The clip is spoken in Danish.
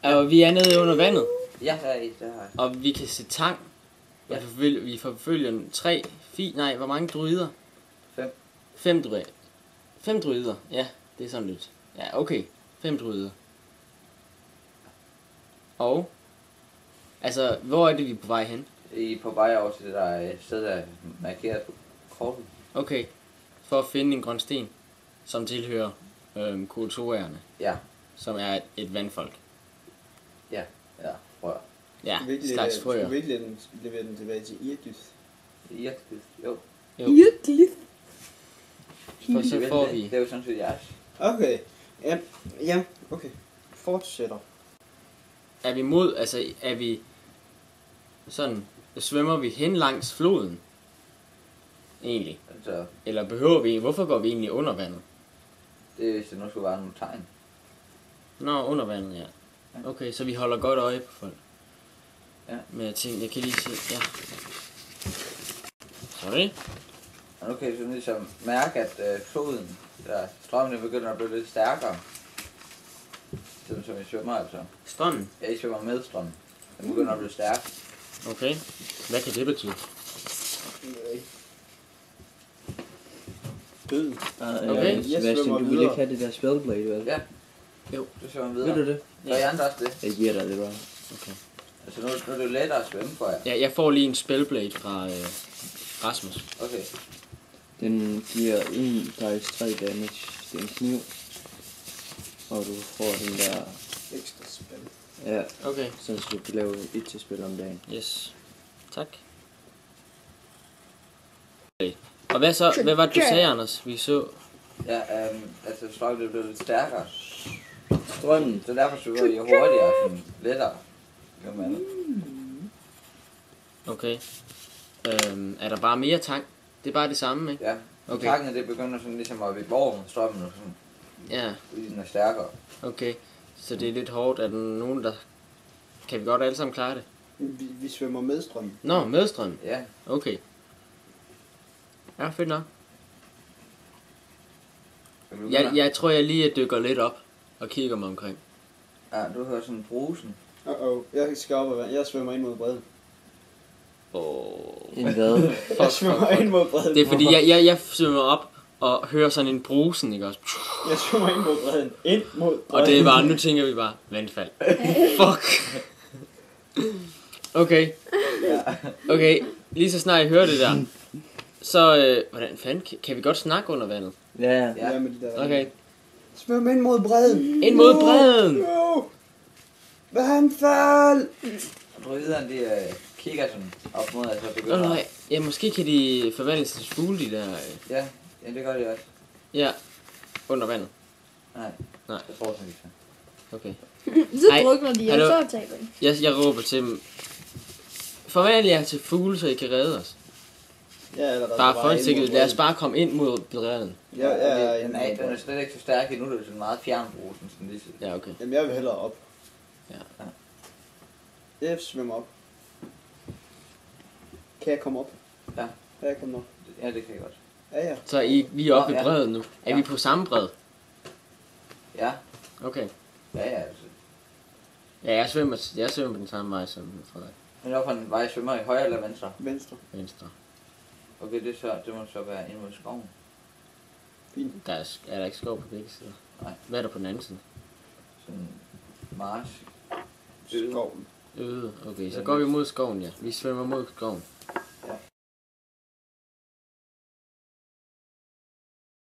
Og vi er nede under vandet. Ja, der er et, der har jeg. Og vi kan se tang. Ja. Og vi forfølger hvor mange druider? 5. 5 druider. 5 druider, ja, det er sådan lidt. Ja, okay. 5 druider. Og, altså, hvor er det, vi er på vej hen? I er på vej over til det der sted, der er markeret på kortet. Okay, for at finde en grøn sten, som tilhører kulturerne, Ja, som er et vandfolk. ja, rør. Ja, slags frøer. Skal vi ikke levere den tilbage til Irkys? Jo. For så får vi... Det er jo sådan set jeres. Okay. Ja, okay. Fortsætter. Er vi sådan, svømmer vi hen langs floden? Egentlig. Altså, Eller behøver vi, hvorfor går vi egentlig under vandet? det er hvis det nu skulle være nogle tegn. Nå, under vandet, ja. Okay, så vi holder godt øje på folk. Ja. Men jeg tænkte, jeg kan lige se, ja. Sorry. Og nu kan I sådan ligesom mærke, at floden, der strømmen begynder at blive lidt stærkere. Sådan som I svømmer altså. Strømmen. Ja, I svømmer med strømmen. Den begynder at blive stærk. Okay. Hvad kan det betyde? Død. Okay. Sebastian, du vil ikke have det der spellblade, vel? Ja. Jo. Du svømmer videre. Ved du det? Så I andre også det. Jeg giver dig det bare. Okay. Altså nu er det lettere at svømme for jer. Ja, jeg får lige en spellblade fra Rasmus. Okay. Den giver 1 dice 3 damage. Det er en kniv. Og du får den der... Ekstra spil. Ja, Okay. så du kan lave 1 til spil om dagen. Yes. Tak. Okay. Og hvad så? Hvad var det, du sagde, Anders? Vi så... Ja, altså strømmen blev lidt stærkere. Strømmen. Så derfor svømmer I hurtigere, sådan lettere. Okay. Er der bare mere tang? Det er bare det samme, ikke? Ja. Okay. Okay. Takken det begynder sådan ligesom at vippe over strømmen og sådan. Ja, Fordi den er stærkere. okay. Så det er lidt hårdt. Er der nogen, der... Kan vi godt alle sammen klare det? Vi svømmer med strømmen. Nå, medstrøm. Ja. Okay. Ja, fedt nok. Jeg tror, jeg lige dykker lidt op og kigger mig omkring. Ja, du hører sådan brusen. Jeg skal op og vand. Jeg svømmer ind mod bredden. En hvad? Jeg svømmer ind mod bredden. Det er fordi, jeg svømmer op og hører sådan en brusen, ikke også? Jeg svømmer ind mod bredden. Ind mod bredden. Og det er bare, nu tænker vi bare, vandfald. Fuck. Okay. Okay, lige så snart jeg hører det der, så hvordan fanden, kan vi godt snakke under vandet? Ja. Ja, med de der. Okay. Svøm ind mod bredden. Ind mod bredden! No. Vandfald! Og druiderne, de kigger sådan op mod, altså begynder. Nej, ja, måske kan de forvandles til fugle, de der. Ja, det gør de også. Ja, under vandet. Nej. Nej. Det får sådan ikke. Okay. Så Ej, drukner de, og hallo. så taber de. Jeg råber til dem. Forvandl jer til fugle, så I kan redde os. Ja, eller Bare folketinget, lad os bare komme ind mod bredden. Ja, Den er slet ikke så stærk endnu, det er sådan meget fjernbrusen, sådan lige så. Ja, okay. Jamen, jeg vil hellere op. Ja. Jeg svømmer op. Kan jeg komme op? Ja. Kan jeg komme op? Ja, det kan jeg godt. Ja. Så vi er oppe Nå, ved ja. bredden nu. Er Ja. vi på samme bred? Ja, Okay. ja, altså. Ja, jeg svømmer på den samme vej som Frederik. Men hvorfor en vej svømmer i højre eller venstre? Venstre. Venstre. Okay, det må så være ind mod skoven. Fint. Er der ikke skov på begge sider? Nej. Hvad er der på den anden side? Sådan march. Skoven. Øde. Okay, så går vi mod skoven, ja. Vi svømmer mod skoven.